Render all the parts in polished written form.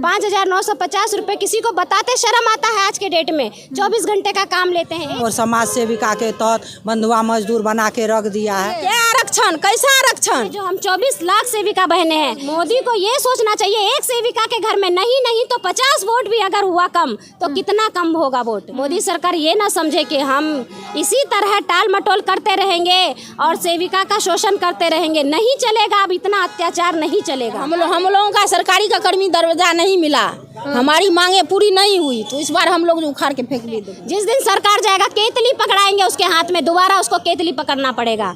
5,950 रुपए किसी को बताते शर्म आता है आज के डेट में। 24 घंटे का काम लेते हैं और समाज सेविका के तहत बंधुआ मजदूर बना के रख दिया है। क्या आरक्षण, कैसा आरक्षण? जो हम 24 लाख सेविका बहने हैं, मोदी को ये सोचना चाहिए एक सेविका के घर में नहीं तो 50 वोट भी अगर हुआ कम तो कितना कम होगा वोट। मोदी सरकार ये ना समझे कि हम इसी तरह टाल मटोल करते रहेंगे और सेविका का शोषण करते रहेंगे। नहीं चलेगा, अब इतना अत्याचार नहीं चलेगा। हम लोगों का सरकारी का कर्मी दर्जा नहीं मिला, हमारी मांगे पूरी नहीं हुई तो इस बार हम लोग उखाड़ के फेंक लिए। जिस दिन सरकार जाएगा केतली पकड़ाएंगे उसके हाथ में, दोबारा उसको केतली पकड़ना पड़ेगा।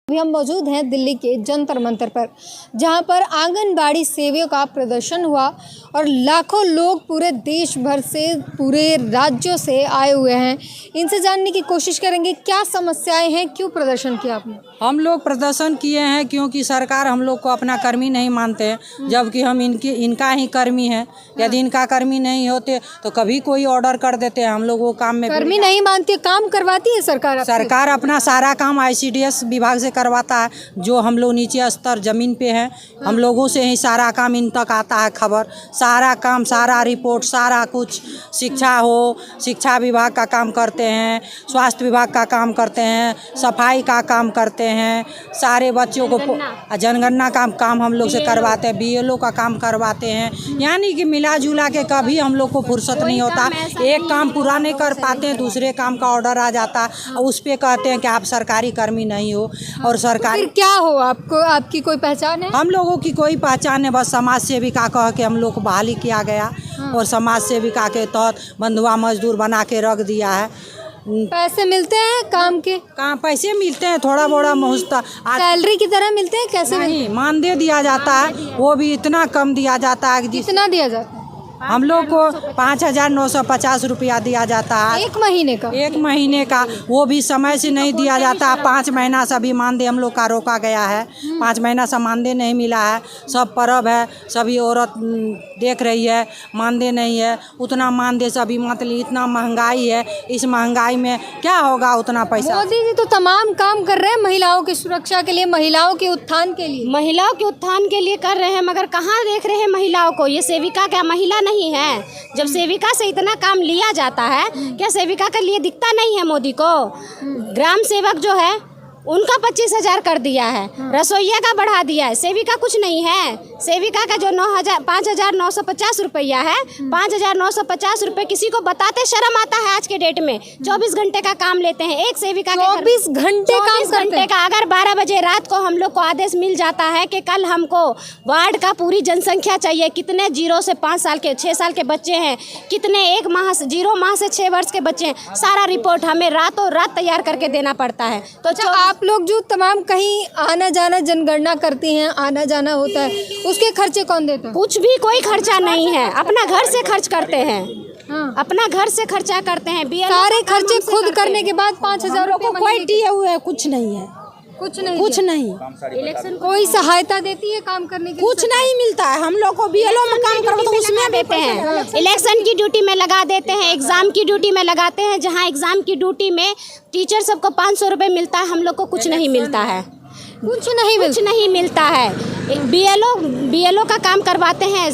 अभी हम मौजूद हैं दिल्ली के जंतर मंतर पर, जहां पर आंगनबाड़ी सेवियों का प्रदर्शन हुआ और लाखों लोग पूरे देश भर से, पूरे राज्यों से आए हुए हैं। इनसे जानने की कोशिश करेंगे क्या समस्याएं हैं, क्यों प्रदर्शन किया आपने? हम लोग प्रदर्शन किए हैं क्योंकि सरकार हम लोग को अपना कर्मी नहीं मानते हैं, जबकि हम इनका ही कर्मी है। यदि इनका कर्मी नहीं होते तो कभी कोई ऑर्डर कर देते हैं, हम लोग वो काम में कर्मी नहीं मानती, काम करवाती है सरकार। सरकार अपना सारा काम ICDS विभाग से करवाता है, जो हम लोग नीचे स्तर जमीन पे हैं, हम लोगों से ही सारा काम इन तक आता है। खबर, सारा काम, सारा रिपोर्ट, सारा कुछ, शिक्षा हो, शिक्षा विभाग का काम करते हैं, स्वास्थ्य विभाग का काम करते हैं, सफाई का काम करते हैं, सारे बच्चों को जनगणना का काम हम लोग से करवाते हैं, BLO का काम करवाते हैं। यानी कि मिला जुला के कभी हम लोग को फुर्सत नहीं होता। एक काम पूरा नहीं कर पाते हैं, दूसरे काम का ऑर्डर आ जाता है और उस पर कहते हैं कि आप सरकारी कर्मी नहीं हो। और सरकारी क्या हो आपको, आपकी कोई पहचान है? हम लोगों की कोई पहचान है, बस समाज सेविका कह के हम लोग को बहाली किया गया और समाज सेविका के तहत बंधुआ मजदूर बना के रख दिया है। पैसे मिलते हैं काम के? कहाँ पैसे मिलते हैं, थोड़ा बड़ा मुहस्ता सैलरी की तरह मिलते हैं? कैसे नहीं, मानदेय दिया जाता है, वो भी इतना कम दिया जाता है। कितना दिया जाता है? हम लोग को 5,950 रुपया दिया जाता है एक महीने का। एक महीने का, वो भी समय से नहीं दिया जाता। 5 महीना से अभी मानदेय हम लोग का रोका गया है, 5 महीना से मानदेय नहीं मिला है। सब पर्व है, सभी औरत देख रही है, मानदेय नहीं है। उतना मानदेय से अभी मतलब इतना महंगाई है, इस महंगाई में क्या होगा उतना पैसा। मोदी जी तो तमाम काम कर रहे हैं महिलाओं की सुरक्षा के लिए, महिलाओं के उत्थान के लिए। महिलाओं के उत्थान के लिए कर रहे हैं, मगर कहाँ देख रहे हैं महिलाओं को? ये सेविका क्या महिला नहीं है? जब सेविका से इतना काम लिया जाता है, क्या सेविका के लिए दिखता नहीं है मोदी को? ग्राम सेवक जो है उनका 25,000 कर दिया है, रसोइया का बढ़ा दिया है, सेविका कुछ नहीं है। सेविका का जो 5,950 रुपया है, 5,950 रुपए किसी को बताते शर्म आता है आज के डेट में। 24 घंटे का काम लेते हैं एक सेविका के 24 घंटे काम करते हैं। का अगर 12 बजे रात को हम लोग को आदेश मिल जाता है कि कल हमको वार्ड का पूरी जनसंख्या चाहिए, कितने 0 से 5 साल के 6 साल के बच्चे हैं, कितने 0 माह से 6 वर्ष के बच्चे हैं, सारा रिपोर्ट हमें रातों रात तैयार करके देना पड़ता है। तो आप लोग जो तमाम कहीं आना जाना जनगणना करती हैं, आना जाना होता है, उसके खर्चे कौन देता है? कुछ भी कोई खर्चा नहीं है, अपना घर से खर्च करते हैं। हाँ। अपना घर से खर्चा करते हैं। सारे खर्चे खुद करने के बाद 5,000 रुपये कोई दिए हुए कुछ नहीं है, कुछ नहीं इलेक्शन कोई सहायता देती है काम करने की? कुछ नहीं मिलता है। हम लोग को BLO में काम करो तो उसमें देते हैं, इलेक्शन की ड्यूटी में लगा देते हैं, एग्जाम की ड्यूटी में लगाते हैं। जहाँ एग्जाम की ड्यूटी में टीचर सबको 500 रुपये मिलता है, हम लोग को कुछ नहीं मिलता है। कुछ नहीं मिलता है। BLO का काम करवाते हैं,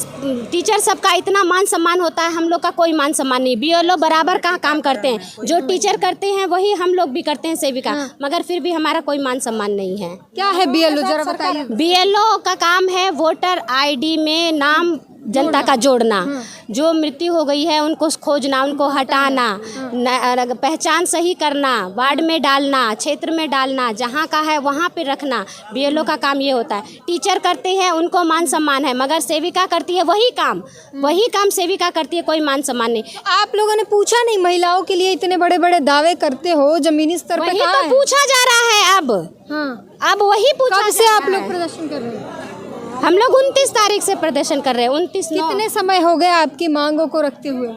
टीचर सबका इतना मान सम्मान होता है, हम लोग का कोई मान सम्मान नहीं। BLO बराबर का काम करते हैं, जो टीचर करते हैं वही हम लोग भी करते हैं सेविका, मगर फिर भी हमारा कोई मान सम्मान नहीं है। क्या है BLO, जरा बताइए। BLO का काम है वोटर ID में नाम जनता का जोड़ना, जो मृत्यु हो गई है उनको खोजना, उनको हटाना, पहचान सही करना, वार्ड में डालना, क्षेत्र में डालना, जहाँ का है वहाँ पे रखना। BLO का काम ये होता है। टीचर करते हैं, उनको मान सम्मान है, मगर सेविका करती है वही काम सेविका करती है, कोई मान सम्मान नहीं। आप लोगों ने पूछा नहीं, महिलाओं के लिए इतने बड़े बड़े दावे करते हो, जमीनी स्तर पर वही तो पूछा जा रहा है अब। अब वही पूछा। कब से आप लोग प्रदर्शन कर रहे हैं? हम लोग 29 तारीख से प्रदर्शन कर रहे हैं। 29 कितने समय हो गया आपकी मांगों को रखते हुए?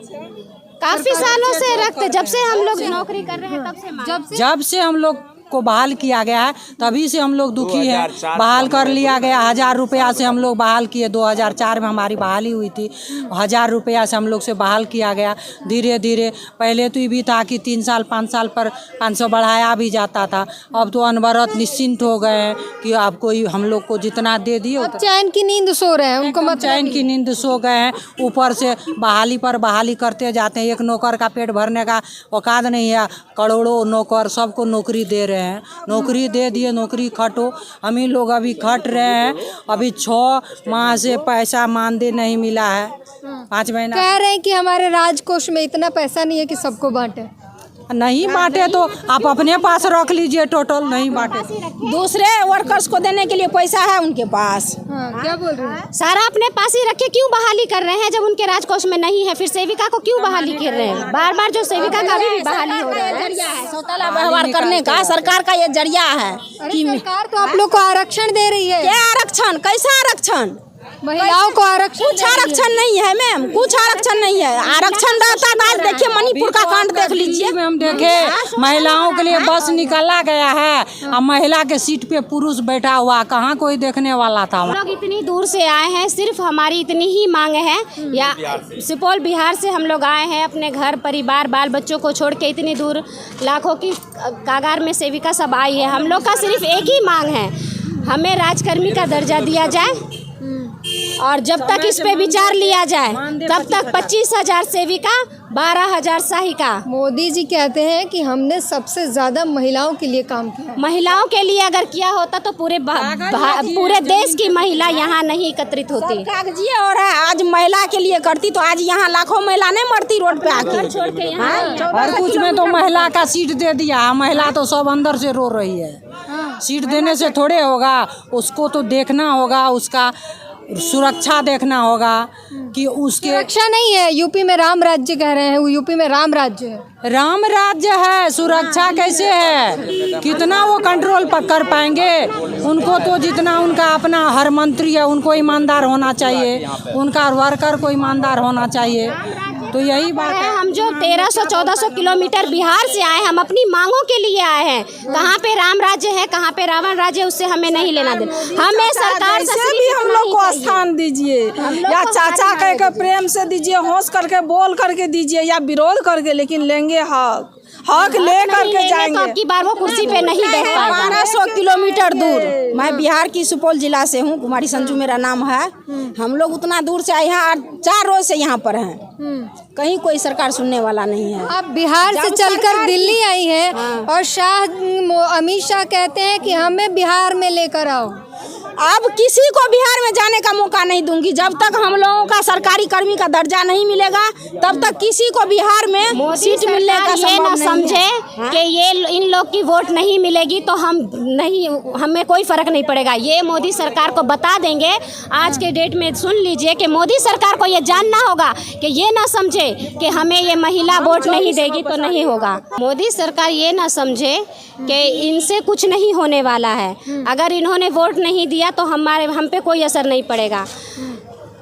काफी सालों से रखते, जब से हम लोग नौकरी कर रहे हैं तब से जब से हम लोग को बहाल किया गया है, तभी से हम लोग दुखी हैं। बहाल कर लिया गया 1000 रुपया से हम लोग बहाल किए। 2004 में हमारी बहाली हुई थी, 1000 रुपया से हम लोग से बहाल किया गया। धीरे धीरे पहले तो ये भी था कि 3 साल 5 साल पर 500 बढ़ाया भी जाता था। अब तो अनवरत निश्चिंत हो गए हैं कि अब कोई हम लोग को जितना दे दिए अब चैन की नींद सो रहे हैं, उनको मतलब चैन की नींद सो गए हैं। ऊपर से बहाली पर बहाली करते जाते हैं। एक नौकर का पेट भरने का औकात नहीं है, करोड़ों नौकर सबको नौकरी दे रहे हैं। नौकरी दे दिए, नौकरी खटो। हम ही लोग अभी खट रहे हैं। अभी 6 माह से पैसा मानदेय नहीं मिला है। 5 महीना कह रहे हैं कि हमारे राजकोष में इतना पैसा नहीं है कि सबको बांटे। नहीं बांटे तो आप अपने पास रख लीजिए, टोटल नहीं बांटे। दूसरे वर्कर्स को देने के लिए पैसा है उनके पास। क्या बोल रहे हैं? सारा अपने पास ही रखे क्यों बहाली कर रहे हैं जब उनके राजकोष में नहीं है? फिर सेविका को क्यों बहाली कर रहे हैं? बार बार जो सेविका का भी बहाली हो रहा है। जरिया है सौतेला व्यवहार करने का, सरकार का ये जरिया है। अरे सरकार तो आप लोग को आरक्षण दे रही है। क्या आरक्षण? कैसा आरक्षण? महिलाओं को आरक्षण कुछ आरक्षण नहीं है मैम, कुछ आरक्षण नहीं है। आरक्षण रहता था, आज देखिए मणिपुर का कांड देख लीजिए। हम देखे महिलाओं के लिए बस निकाला गया है, अब महिला के सीट पे पुरुष बैठा हुआ, कहाँ कोई देखने वाला था। हम लोग इतनी दूर से आए हैं, सिर्फ हमारी इतनी ही मांग है। या सुपौल बिहार से हम लोग आए हैं, अपने घर परिवार बाल बच्चों को छोड़ के इतनी दूर लाखों की कागार में सेविका सब आई है। हम लोग का सिर्फ एक ही मांग है, हमें राजकर्मी का दर्जा दिया जाए और जब तक इस पे विचार लिया जाए तब तक 25,000 सेविका, 12,000 सहायिका। मोदी जी कहते हैं कि हमने सबसे ज्यादा महिलाओं के लिए काम किया। महिलाओं के लिए अगर किया होता तो पूरे देश की महिला यहाँ नहीं एकत्रित होती। कागजी और है, आज महिला के लिए करती तो आज यहाँ लाखों महिला नहीं मरती रोड पे आके। छोड़ के यहाँ और कुछ में तो महिला का सीट दे दिया, महिला तो सब अंदर से रो रही है। सीट देने से थोड़े होगा, उसको तो देखना होगा, उसका सुरक्षा देखना होगा कि उसके। सुरक्षा नहीं है, यूपी में राम राज्य कह रहे हैं, यूपी में राम राज्य है। राम राज्य है, सुरक्षा कैसे है? कितना वो कंट्रोल कर पाएंगे? उनको तो जितना उनका अपना हर मंत्री है उनको ईमानदार होना चाहिए, उनका वर्कर को ईमानदार होना चाहिए। तो यही बात है। हम जो 1300-1400 किलोमीटर बिहार से आए, हम अपनी मांगों के लिए आए हैं। कहाँ पे राम राज्य है, कहाँ पे रावण राज्य है, उससे हमें नहीं लेना देना। हमें सरकार से भी हम लोग को स्थान दीजिए, या चाचा कह के प्रेम से दीजिए, हंस करके बोल करके दीजिए, या विरोध करके, लेकिन लेंगे हक ले करके जाएंगे। तो आपकी बार वो कुर्सी पे नहीं बैठ पाएगा। 1200 किलोमीटर दूर। मैं बिहार की सुपौल जिला से हूँ, कुमारी संजू मेरा नाम है। हम लोग उतना दूर से आए हैं और 4 रोज से यहाँ पर हैं। कहीं कोई सरकार सुनने वाला नहीं है। आप बिहार से चलकर दिल्ली आई हैं और अमित शाह कहते हैं कि हमें बिहार में लेकर आओ। अब किसी को बिहार में जाने का मौका नहीं दूंगी। जब तक हम लोगों का सरकारी कर्मी का दर्जा नहीं मिलेगा तब तक किसी को बिहार में सीट मिलने का ये ना समझे कि ये इन लोग की वोट नहीं मिलेगी तो हमें कोई फर्क नहीं पड़ेगा। ये मोदी सरकार को बता देंगे। आज के डेट में सुन लीजिए कि मोदी सरकार को ये जानना होगा कि ये ना समझे कि हमें ये महिला वोट नहीं देगी तो नहीं होगा। मोदी सरकार ये ना समझे कि इनसे कुछ नहीं होने वाला है। अगर इन्होंने वोट नहीं दिया तो हम पे कोई असर नहीं पड़ेगा।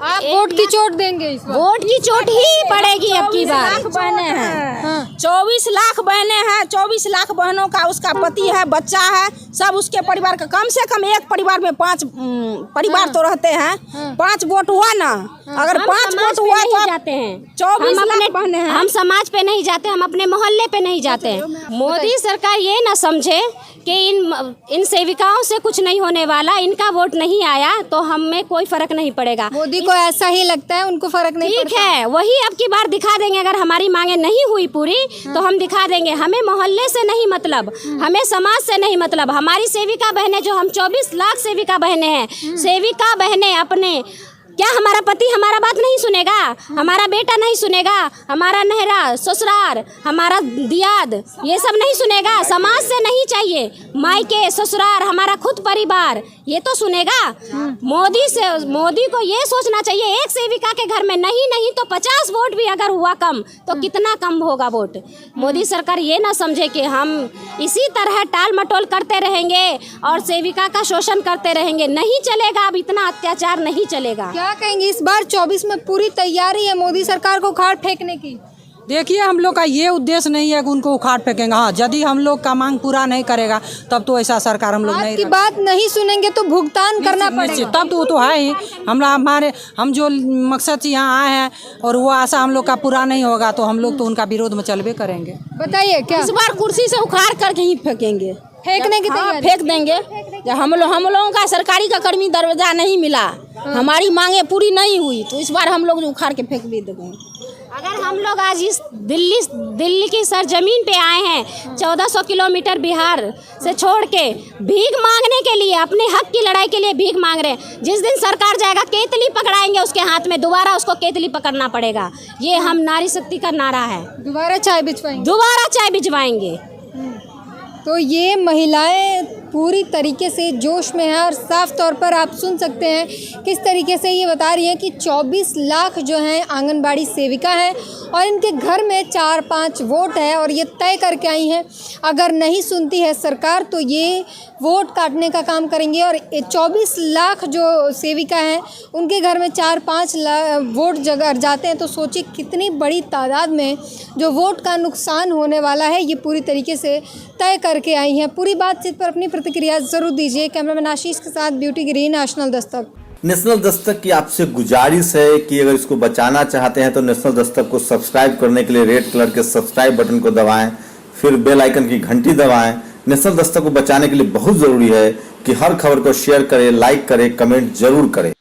आप वोट की चोट देंगे इस बार? वोट की चोट ही पड़ेगी अब की बार। 24 लाख बहनें हैं, 24 लाख बहनें हैं। 24 लाख बहनों का उसका पति है, बच्चा है, सब उसके परिवार का। कम से कम एक परिवार में 5 परिवार तो रहते हैं। 5 वोट हुआ ना, अगर 5 वोट हुआ तो जाते हैं। 24 लाख बहनें हैं। हम समाज पे नहीं जाते, हम अपने मोहल्ले पे नहीं जाते हैं। मोदी सरकार ये ना समझे कि इन सेविकाओं से कुछ नहीं होने वाला। इनका वोट नहीं आया तो हमें कोई फर्क नहीं पड़ेगा। मोदी को ऐसा ही लगता है, उनको फर्क नहीं ठीक है, वही अब की बार दिखा देंगे। अगर हमारी मांगे नहीं हुई पूरी तो हम दिखा देंगे। हमें मोहल्ले से नहीं मतलब, हमें समाज से नहीं मतलब। हमारी सेविका बहनें, जो हम 24 लाख सेविका बहनें हैं, सेविका बहनें अपने, क्या हमारा पति हमारा बात नहीं सुनेगा? हमारा बेटा नहीं सुनेगा? हमारा नहरा, ससुराल, हमारा दियाद, ये सब नहीं सुनेगा? समाज से नहीं चाहिए, मायके, ससुराल, हमारा खुद परिवार, ये तो सुनेगा। मोदी को ये सोचना चाहिए, एक सेविका के घर में नहीं तो 50 वोट भी अगर हुआ कम तो कितना कम होगा वोट। मोदी सरकार ये ना समझे कि हम इसी तरह टाल मटोल करते रहेंगे और सेविका का शोषण करते रहेंगे। नहीं चलेगा, अब इतना अत्याचार नहीं चलेगा। क्या कहेंगे इस बार 24 में पूरी तैयारी है मोदी सरकार को उखाड़ फेंकने की? देखिए हम लोग का ये उद्देश्य नहीं है कि उनको उखाड़ फेंकेंगे। हाँ, यदि हम लोग का मांग पूरा नहीं करेगा तब तो ऐसा सरकार हम लोग नहीं आपकी बात नहीं सुनेंगे तो भुगतान करना निश्चित, पड़ेगा। तब तो वो तो है ही। हम जो मकसद से यहाँ आए हैं और वो आशा हम लोग का पूरा नहीं होगा तो हम लोग तो उनका विरोध में चलबे करेंगे। बताइए क्या इस बार कुर्सी से उखाड़ करके ही फेंकेंगे, फेंकने की हाँ, तैयारी? फेंक देंगे। जब हम लोगों का सरकारी का कर्मी दरवाजा नहीं मिला, हमारी मांगे पूरी नहीं हुई तो इस बार हम लोग उखाड़ के फेंक भी देंगे। अगर हम लोग आज इस दिल्ली की सरजमीन पे आए हैं 1400 किलोमीटर बिहार से छोड़ के भीख मांगने के लिए, अपने हक की लड़ाई के लिए भीख मांग रहे हैं। जिस दिन सरकार जाएगा केतली पकड़ाएंगे उसके हाथ में, दोबारा उसको केतली पकड़ना पड़ेगा। ये हम नारी शक्ति का नारा है। दोबारा चाय भिजवाएंगे? दोबारा चाय भिजवाएंगे। तो ये महिलाएं पूरी तरीके से जोश में हैं और साफ तौर पर आप सुन सकते हैं किस तरीके से ये बता रही हैं कि 24 लाख जो हैं आंगनबाड़ी सेविका हैं और इनके घर में 4-5 वोट है और ये तय करके आई हैं अगर नहीं सुनती है सरकार तो ये वोट काटने का काम करेंगे। और 24 लाख जो सेविका हैं उनके घर में 4-5 वोट अगर जाते हैं तो सोचिए कितनी बड़ी तादाद में जो वोट का नुकसान होने वाला है। ये पूरी तरीके से तय करके आई हैं। पूरी बातचीत पर अपनी प्रतिक्रिया जरूर दीजिए। कैमरामैन आशीष के साथ beauty green, national Dastak. National Dastak की आपसे गुजारिश है कि अगर इसको बचाना चाहते हैं तो नेशनल दस्तक को सब्सक्राइब करने के लिए रेड कलर के सब्सक्राइब बटन को दबाएं, फिर बेल आइकन की घंटी दबाएं। नेशनल दस्तक को बचाने के लिए बहुत जरूरी है कि हर खबर को शेयर करें, लाइक करें, कमेंट जरूर करें।